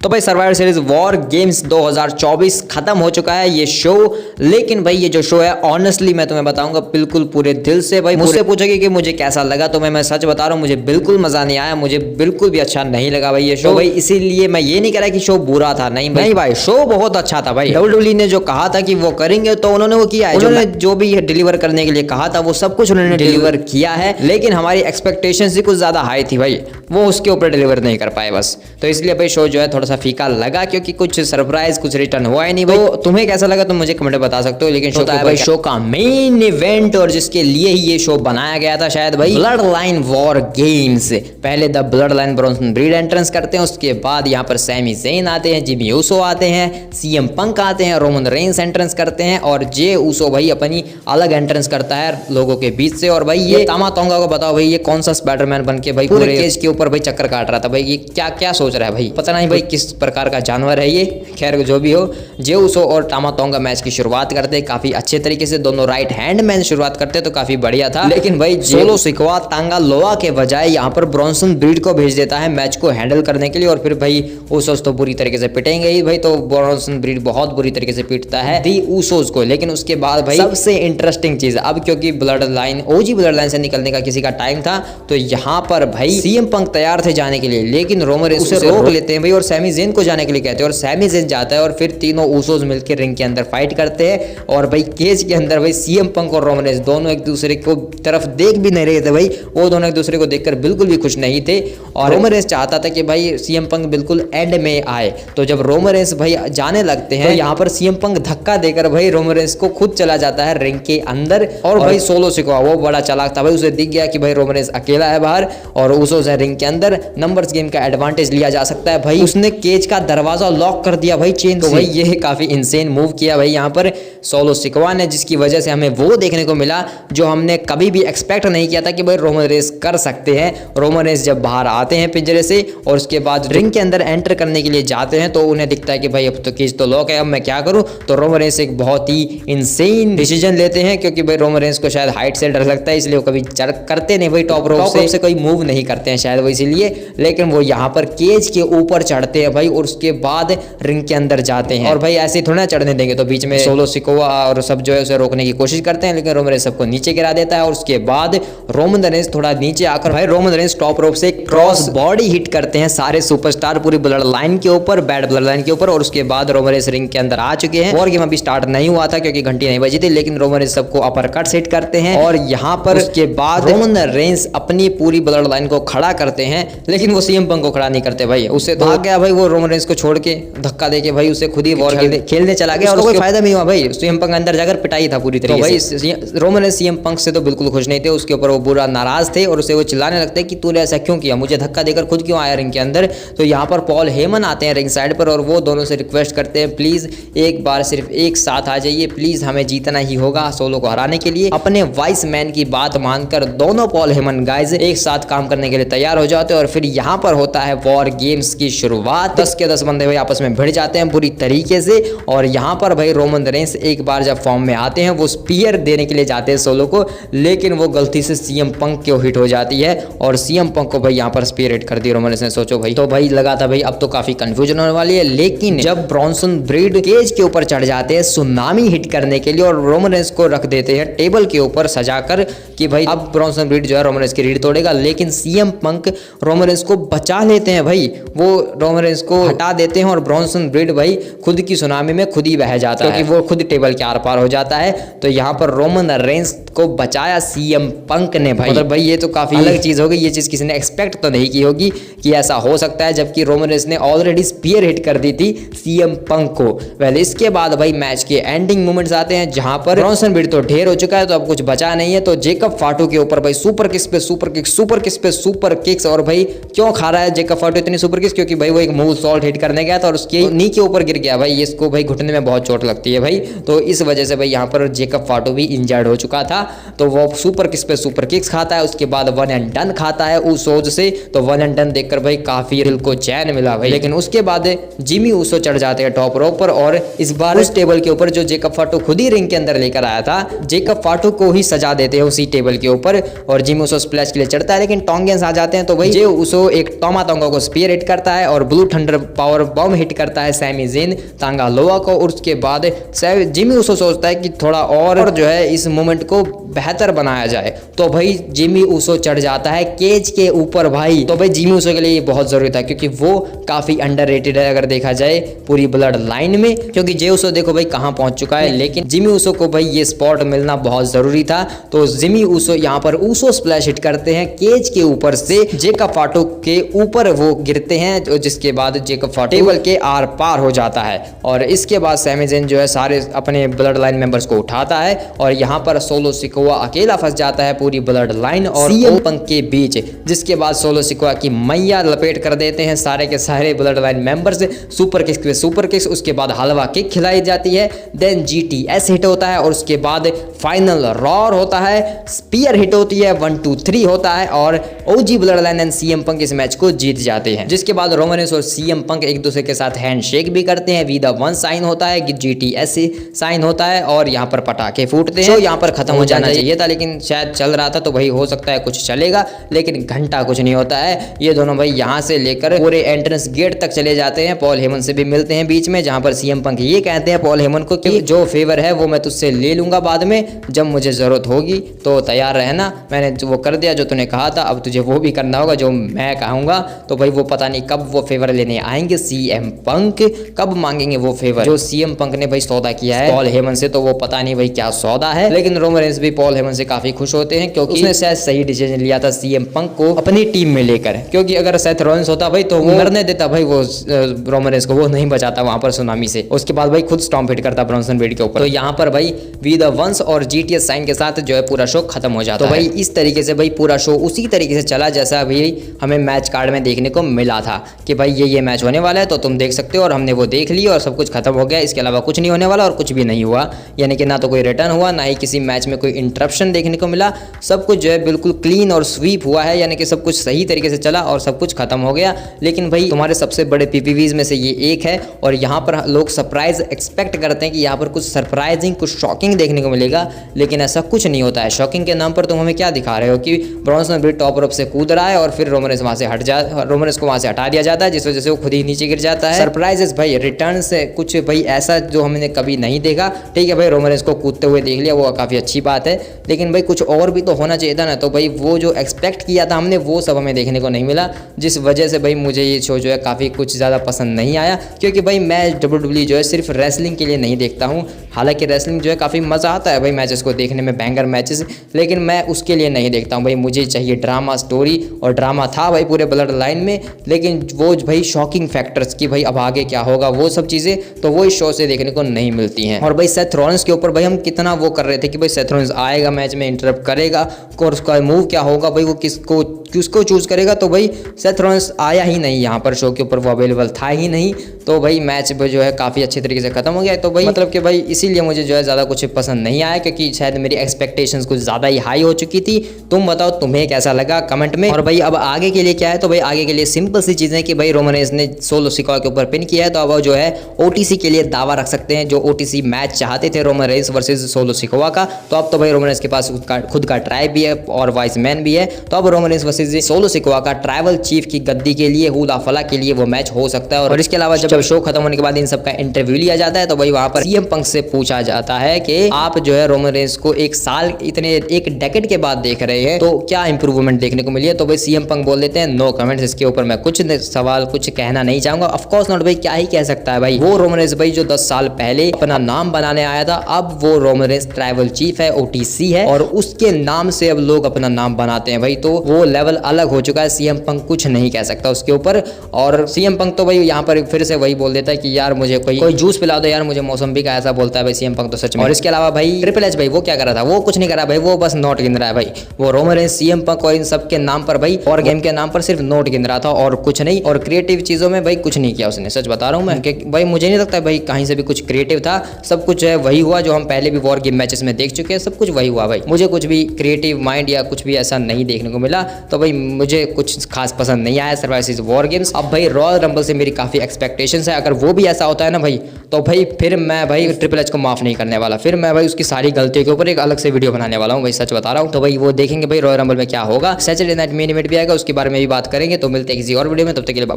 तो भाई survivor series war games 2024 खत्म हो चुका है ये शो। लेकिन भाई ये जो शो है ऑनेस्टली मैं तुम्हें बताऊंगा बिल्कुल पूरे दिल से। भाई मुझसे पूछोगे कि मुझे कैसा लगा, तो मैं सच बता रहा हूँ, मुझे बिल्कुल मजा नहीं आया, मुझे बिल्कुल भी अच्छा नहीं लगा भाई ये शो। भाई इसीलिए मैं ये नहीं कह रहा कि शो बुरा था, नहीं भाई शो बहुत अच्छा था। भाई WWE ने जो कहा था कि वो करेंगे तो उन्होंने वो किया है। उन्होंने जो भी डिलीवर करने के लिए कहा था वो सब कुछ उन्होंने डिलीवर किया है। लेकिन हमारी एक्सपेक्टेशन से कुछ ज्यादा हाई थी भाई, वो उसके ऊपर डिलीवर नहीं कर पाए बस। तो इसलिए भाई शो जो है थोड़ा सा फीका लगा, क्योंकि कुछ सरप्राइज कुछ रिटर्न हुआ ही नहीं। भाई तो तुम्हें कैसा लगा तुम मुझे कमेंट में बता सकते हो। लेकिन शो है भाई शो का मेन इवेंट और जिसके लिए ही ये शो बनाया गया था शायद भाई, ब्लड लाइन वॉर गेम्स। पहले the blood line Bronson breed entrance करते हैं, उसके बाद यहाँ पर सैमी ज़ेन आते हैं, जिमी ऊसो आते हैं, सीएम पंक आते हैं, रोमन रेंस एंट्रेंस करते हैं और जे ऊसो भाई अपनी अलग एंट्रेंस करता है लोगों के बीच से। और भाई ये तामा तोंगा को बताओ भाई ये कौन सा स्पाइडरमैन बन के भाई पूरे केज के ऊपर भाई चक्कर काट रहा था। भाई ये क्या क्या सोच रहा है भाई, पता नहीं भाई किस प्रकार का जानवर है ये। खैर जो भी हो, जे ऊसो और तामा तोंगा मैच की शुरुआत करते हैं काफी अच्छे तरीके से, दोनों राइट हैंड मैन शुरुआत करते हैं तो काफी बढ़िया था। लेकिन भाई सोलो सिकवा तांगा लोआ के बजाय यहाँ पर ब्रॉन्सन ब्रीड को भेज देता है मैच को हैंडल करने के लिए। और फिर भाई ऊसोस तो बुरी तरीके से पिटेंगे ही भाई, तो ब्रॉन्सन ब्रीड बहुत बुरी तरीके से पीटता है दी ऊसोस को। लेकिन उसके बाद भाई सबसे इंटरेस्टिंग चीज, अब क्योंकि ब्लड लाइन ओजी ब्लड लाइन से निकलने का किसी का टाइम था, तो यहाँ पर भाई सीएम पंक तैयार थे जाने के लिए, लेकिन रोमन उसे रोक लेते हैं भाई और सैमी ज़ेन को जाने के लिए कहते हैं। और सैमी ज़ेन जाता है और फिर तीनों ऊसोस मिलकर रिंग के अंदर फाइट करते हैं। और भाई केज के अंदर भाई सीएम पंक और रोमन रेंस दोनों एक दूसरे को तरफ देख भी नहीं रहे थे भाई, वो दोनों एक दूसरे को देखकर बिल्कुल भी खुश नहीं थे। और रोमन रेंस चाहता था कि भाई सीएम पंक बिल्कुल एंड में आए। तो जब रोमन रेंस भाई जाने लगते हैं तो यहाँ पर सीएम पंक धक्का देकर भाई रोमन रेंस को खुद चला जाता है रिंग के अंदर। और भाई सोलो सिकवा वो बड़ा चालाक था भाई, उसे दिख गया कि भाई रोमन रेंस अकेला है बाहर और ऊसोस है रिंग के अंदर, नंबर्स गेम का एडवांटेज लिया जा सकता है भाई। उसने केज का दरवाजा लॉक कर दिया भाई चेन। तो भाई ये काफी इंसेन मूव किया भाई यहाँ पर सोलो सिकवा ने, जिसकी वजह से हमें वो देखने को मिला जो हमने कभी भी एक्सपेक्ट नहीं किया था कि भाई रोमन रेंस कर सकते हैं। रोमन रेंस जब बाहर आते हैं पिंजरे से और उसके बाद रिंग के अंदर एंटर करने के लिए जाते हैं तो उन्हें दिखता है कि भाई अब तो केज तो लॉक है, अब मैं क्या करूं। तो रोमन रेंस एक बहुत ही इंसेन डिसीजन लेते हैं, क्योंकि भाई रोमन रेंस को शायद हाइट से डर लगता है, इसलिए वो कभी करते नहीं भाई टॉप रोप से कोई मूव नहीं करते हैं शायद वो इसीलिए। लेकिन वो यहाँ पर केज के ऊपर चढ़ते हैं भाई और उसके बाद रिंग के अंदर जाते हैं। और भाई ऐसे थोड़ा चढ़ने देंगे, तो बीच में सोलो सिकोवा और सब जो है उसे रोकने की कोशिश करते हैं, लेकिन रोमन रेंस सबको नीचे गिरा देता है। और उसके बाद रोमन रेंस थोड़ा नीचे आकर भाई रोमन रेंस टॉप रोप से क्रॉस बॉडी हिट करते हैं सारे सुपरस्टार पूरी ब्लड लाइन के ऊपर, बैड ब्लड लाइन के ऊपर। और उसके बाद रोमन रेंस रिंग के अंदर आ चुके हैं। वॉर गेम अभी स्टार्ट नहीं हुआ था क्योंकि घंटी नहीं बजी थी, लेकिन रोमन रेंस सबको अपर कट हिट करते हैं। और यहाँ पर उसके बाद रोमन रेंस अपनी पूरी ब्लड लाइन को खड़ा करते हैं, लेकिन वो सीएम पंक को खड़ा नहीं करते भाई, उससे भाग गया भाई वो रोमन रेंस को छोड़ के धक्का देके भाई उसे खुद ही वॉर खेलने चला गया। और कोई फायदा नहीं हुआ भाई, सीएम पंक अंदर जाकर पिटाई था पूरी तरीके से। रोमन रेंस सीएम पंक से तो बिल्कुल खुश नहीं थे, उसके ऊपर वो बुरा नाराज थे और उसे वो चिल्लाने लगते कि तूने ऐसा क्यों किया, मुझे धक्का देकर खुद क्यों आया रिंग के अंदर। तो यहाँ पर पॉल हेमन आते हैं रिंग साइड पर और वो दोनों से रिक्वेस्ट करते हैं प्लीज एक बार सिर्फ एक साथ आ जाइए, प्लीज हमें जीतना ही होगा सोलो को हराने के लिए। अपने वाइस मैन की बात मानकर दोनों पॉल हेमन गाइज एक साथ काम करने के लिए तैयार हो जाते हैं। और फिर यहाँ पर होता है वॉर गेम्स की शुरुआत। 10 के 10 बंदे भाई आपस में भिड़ जाते हैं बुरी तरीके से। और यहाँ पर भाई रोमन रेंस एक बार जब फॉर्म में आते हैं वो स्पीयर देने के लिए जाते हैं सोलो को, लेकिन वो गलती से सीएम पंक को हिट हो जाती है और सीएम पंक को भाई यहाँ पर स्पीयर हिट कर दी रोमन रेंस ने। सोचो भाई, तो भाई लगा था भाई अब तो काफी कंफ्यूजन होने वाली है। लेकिन जब ब्रॉन्सन ब्रीड केज के ऊपर चढ़ जाते हैं सुनामी हिट करने के लिए और रोमन रेंस को रख देते हैं टेबल के ऊपर सजाकर कि भाई अब ब्रॉन्सन ब्रीड जो है रोमन रेंस की रीढ़ तोड़ेगा, लेकिन सीएम पंक रोमन रेंस को बचा लेते हैं भाई, वो रोमन रेंस को हटा देते हैं और ब्रॉन्सन ब्रीड भाई खुद की सुनामी में खुद ही बह जाता है, क्योंकि वो खुद टेबल के आर पार हो जाता है। तो यहाँ पर रोमन रेंस को बचाया सीएम पंक ने भाई। मतलब भाई ये तो काफी अलग चीज हो गई, ये चीज किसी ने एक्सपेक्ट तो नहीं की होगी कि ऐसा हो सकता है, जबकि रोमन रेंस ने ऑलरेडी स्पीयर हिट कर दी थी सीएम पंक को। पहले इसके बाद भाई मैच के एंडिंग मोमेंट्स आते हैं जहां पर ब्रॉन्सन ब्रीड तो ढेर हो चुका है, तो अब कुछ बचा नहीं है। तो जेकब फाटू के ऊपर भाई सुपर किक्स पे सुपर किक, सुपर किक्स पे सुपर किक्स। और भाई क्यों खा रहा है जेकब फाटू इतनी सुपर किक्स, क्योंकि भाई वो एक मूव सॉल्ट हिट करने गया था और उसके नी के ऊपर गिर गया भाई, इसको भाई घुटने में बहुत चोट लगती है भाई, तो इस वजह से भाई यहाँ पर जेकब फाटू भी इंजर्ड हो चुका था। तो वो सुपर किक्स पे सुपर किक्स खाता है, उसके बाद वन एंड डन खाता है ऊसोज से। तो वन एंड डन देखकर भाई काफी दिल को चैन मिला भाई। लेकिन उसके बाद जिमी ऊसो चढ़ जाते हैं टॉप रोप पर और इस बार उस टेबल के ऊपर जो जेकब फाटू खुद ही रिंग के अंदर लेकर आया था, जेकब फाटू को ही सजा देते हैं उसी टेबल के ऊपर और जिमी ऊसो स्प्लैश के लिए चढ़ता है, लेकिन टोंगियंस आ जाते हैं। तो भाई जे ऊसो एक टोमा तोंगा को स्पीयर हिट करता है और blue thunder power bomb hit करता है सैमी ज़ेन तांगा लोआ को, और उसके बाद जिमी ऊसो सोचता है कि थोड़ा और जो है इस मोमेंट को बेहतर बनाया जाए, तो भाई जिमी ऊसो चढ़ जाता है केज के ऊपर भाई। तो भाई जिमी ऊसो के लिए ये बहुत जरूरी था क्योंकि वो काफी अंडररेटेड है अगर देखा जाए पूरी ब्लड लाइन में, क्योंकि जे ऊसो देखो भाई कहां पहुंच चुका है, लेकिन जिमी ऊसो को भाई ये स्पॉट मिलना बहुत जरूरी था। तो जिमी ऊसो यहाँ पर ऊसो स्प्लैश हिट करते हैं केज के ऊपर से, जेकब फाटो के ऊपर वो गिरते हैं, तो जिसके बाद जेकब फाटो टेबल के आर पार हो जाता है, और इसके बाद सैमी ज़ेन जो है सारे अपने ब्लड लाइन मेंबर्स को उठाता है, और यहाँ पर सोलो सिकोआ अकेला फंस जाता है पूरी ब्लड लाइन और सीएम पंक के बीच, जिसके बाद सोलो सिकोआ की मैया लपेट कर देते हैं सारे के सारे blood line members. Super kicks पे सुपर किक्स, उसके बाद हलवा किक खिलाई जाती है, देन जीटीएस हिट होता है, और उसके बाद फाइनल रॉर होता है, स्पीयर हिट होती है, 1 2 3 होता है, और OG blood line and CM Punk इस मैच को जीत जाते हैं। जिसके बाद रोमन रेंस और सीएम पंक एक दूसरे के साथ हैंडशेक भी करते हैं, वी द वन साइन होता है, जीटीएस साइन होता है, और यहाँ पर पटाखे फूटते हैं। तो यहाँ पर खत्म हो जाना चाहिए था, लेकिन शायद चल रहा था, तो भाई हो सकता है कुछ चलेगा, लेकिन घंटा कुछ नहीं होता है। ये दोनों भाई यहाँ से लेकर पूरे एंट्रेंस गेट तक चले जाते हैं, पॉल हेमन से भी मिलते हैं बीच में, जहाँ पर सीएम पंक ये कहते हैं पॉल हेमन को कि जो फेवर है वो मैं तुझसे ले लूंगा बाद में, जब मुझे जरूरत होगी तो तैयार रहना, मैंने वो कर दिया जो तूने कहा था, अब तुझे वो भी करना होगा जो मैं कहूंगा। तो भाई वो पता नहीं कब वो फेवर लेने आएंगे सीएम पंक, कब मांगेंगे वो फेवर जो सीएम पंक ने भाई सौदा किया है पॉल हेमन से, तो वो पता नहीं भाई क्या सौदा है। लेकिन रोमन रेंस भी पॉल हेमन से काफी खुश होते हैं क्योंकि उसने शायद सही डिसीजन लिया था सीएम पंक को अपनी टीम में लेकर, क्योंकि अगर सेथ रॉलिंस होता भाई तो वो मरने देता भाई वो रोमन रेंस को, वो नहीं बचाता वहां पर सुनामी से। उसके बाद भाई खुद स्टॉम्प हिट करता ब्रॉन्सन रेड के ऊपर। तो यहाँ पर भाई वी द वंस और जीटीएस साइन के साथ जो है पूरा शो खत्म हो जाता है। तो भाई इस तरीके से भाई पूरा शो उसी तरीके से चला जैसा अभी हमें मैच कार्ड में देखने को मिला था कि भाई ये मैच होने वाला है, तो तुम देख सकते हो, और हमने वो देख लिया और सब कुछ खत्म हो गया। इसके अलावा कुछ नहीं होने वाला और कुछ भी नहीं हुआ, यानी कि ना तो कोई रिटर्न हुआ, ना ही किसी मैच में कोई इंटरप्शन देखने को मिला। सब कुछ जो है बिल्कुल क्लीन और स्वीप हुआ है, यानी कि सब कुछ सही तरीके से चला और सब कुछ खत्म हो गया। लेकिन भाई तुम्हारे सबसे बड़े पीपीवीज में से ये एक है, और यहाँ पर लोग सरप्राइज एक्सपेक्ट करते हैं कि यहाँ पर कुछ सरप्राइजिंग कुछ शॉकिंग देखने को मिलेगा, लेकिन ऐसा कुछ नहीं होता है। शॉकिंग के नाम पर तुम हमें क्या दिखा रहे हो कि ब्रॉन्सन रेड टॉप रोप से कूद रहा है और फिर रोमन रेंस को वहां से हटा दिया जाता है, जिस वजह से वो खुद ही नीचे गिर जाता है। सरप्राइजेस भाई रिटर्न से कुछ भाई ऐसा जो हमने कभी नहीं देखा। ठीक है भाई रोमन रेंस को कूदते हुए देख लिया, वो काफी अच्छी बात है, लेकिन भाई कुछ और भी तो होना चाहिए था ना। तो भाई वो जो एक्सपेक्ट किया था हमने वो सब हमें देखने को नहीं मिला, जिस वजह से भाई मुझे ये शो जो है काफ़ी कुछ ज़्यादा पसंद नहीं आया, क्योंकि भाई मैं WWE जो है सिर्फ रेसलिंग के लिए नहीं देखता हूँ। हालांकि रेसलिंग जो है काफ़ी मज़ा आता है भाई मैचेस को देखने में, बैंगर मैचेस, लेकिन मैं उसके लिए नहीं देखता हूँ भाई। मुझे चाहिए ड्रामा स्टोरी, और ड्रामा था भाई पूरे ब्लड लाइन में, लेकिन वो भाई शॉकिंग फैक्टर्स की भाई अब आगे क्या होगा वो सब चीज़ें तो वो इस शो से देखने को नहीं मिलती हैं। और भाई सेथ रॉलिंस के ऊपर भाई हम कितना वो कर रहे थे कि भाई सेथ रॉलिंस आएगा मैच में, इंटरप्ट करेगा, और उसका मूव क्या होगा भाई, वो किसको चूज करेगा। तो भाई सेथ रॉलिंस आया ही नहीं यहाँ पर, शो के ऊपर वो अवेलेबल था ही नहीं, तो भाई मैच जो है काफ़ी अच्छे तरीके से खत्म हो गया। तो भाई मतलब कि भाई इसीलिए मुझे जो है ज़्यादा कुछ पसंद नहीं आया, क्योंकि शायद मेरी एक्सपेक्टेशंस कुछ ज़्यादा ही हाई हो चुकी थी। तुम बताओ तुम्हें कैसा लगा कमेंट में। और भाई अब आगे के लिए क्या है, तो भाई आगे के लिए सिंपल सी चीज़ें कि भाई रोमन रेंस ने सोलो सिकोआ के ऊपर पिन किया है, तो अब जो है ओटीसी के लिए दावा रख सकते हैं। जो ओटीसी मैच चाहते थे Roman Reigns versus solo Sikoa का, तो अब तो भाई रोमन रेंस के पास खुद का ट्राइब भी है और वाइस मैन भी है, तो अब Roman Reigns versus solo Sikoa का ट्राइबल चीफ की गद्दी के लिए, हुला फला के लिए वो मैच हो सकता है। और इसके अलावा जब शो खत्म होने के बाद इन सब का इंटरव्यू लिया जाता है, तो भाई वहां पर सीएम पंक से पूछा जाता है कि आप जो है रोमन रेंस को एक साल एक डेकेड के बाद देख रहे हैं, तो क्या इंप्रूवमेंट देखने को मिली है। तो भाई सीएम पंक बोल देते हैं नो कमेंट्स, इसके ऊपर मैं कुछ सवाल कुछ कहना नहीं चाहूंगा। ऑफ कोर्स नॉट भाई, क्या ही कह सकता है भाई, वो रोमन रेंस भाई जो 10 साल पहले अपना नाम बनाने आया था, अब वो रोमन रेंस ट्राइबल चीफ है, ओटीसी है, और उसके नाम से अब लोग अपना नाम बनाते हैं भाई, तो वो लेवल अलग हो चुका है। सीएम पंक कुछ नहीं कह सकता उसके ऊपर। और सीएम पंक तो भाई यहाँ पर फिर से वही बोल देता है कि यार मुझे कोई जूस पिला दो यार, मुझे मौसम्बी का, ऐसा बोलता है भाई सीएम पंक तो सच में। और इसके अलावा भाई ट्रिपल एच भाई वो क्या कर रहा था, वो कुछ नहीं कर रहा भाई, वो बस नोट गिन रहा है भाई। वो रोमन रेंस, सीएम पंक और इन सब के नाम पर भाई, और गेम के नाम पर सिर्फ नोट गिन रहा था और कुछ नहीं। और क्रिएटिव चीजों में भाई कुछ नहीं किया उसने, सच बता रहा हूँ मैं कि भाई मुझे नहीं लगता भाई कहीं से भी कुछ क्रिएटिव था। सब कुछ है वही हुआ जो हम पहले भी वॉर गेम मैचेस में देख चुके हैं, सब कुछ वही हुआ भाई। मुझे कुछ भी क्रिएटिव माइंड या कुछ भी ऐसा नहीं देखने को मिला, तो भाई मुझे कुछ खास पसंद नहीं आया सर्वाइव वॉर गेम्स। अब भाई रॉयल रंबल से मेरी काफी एक्सपेक्टेशंस है, अगर वो भी ऐसा होता है ना भाई, तो भाई फिर मैं भाई ट्रिपल एच को माफ नहीं करने वाला, फिर मैं भाई उसकी सारी गलतियों के ऊपर एक अलग से वीडियो बनाने वाला हूँ भाई, सच बता रहा हूँ। तो भाई वो देखेंगे भाई रॉयल रंबल में क्या होगा। सैटरडे नाइट मेन इवेंट भी आएगा, उसके बारे में भी बात करेंगे। तो मिलते हैं किसी और वीडियो में, तब तक के लिए बाय।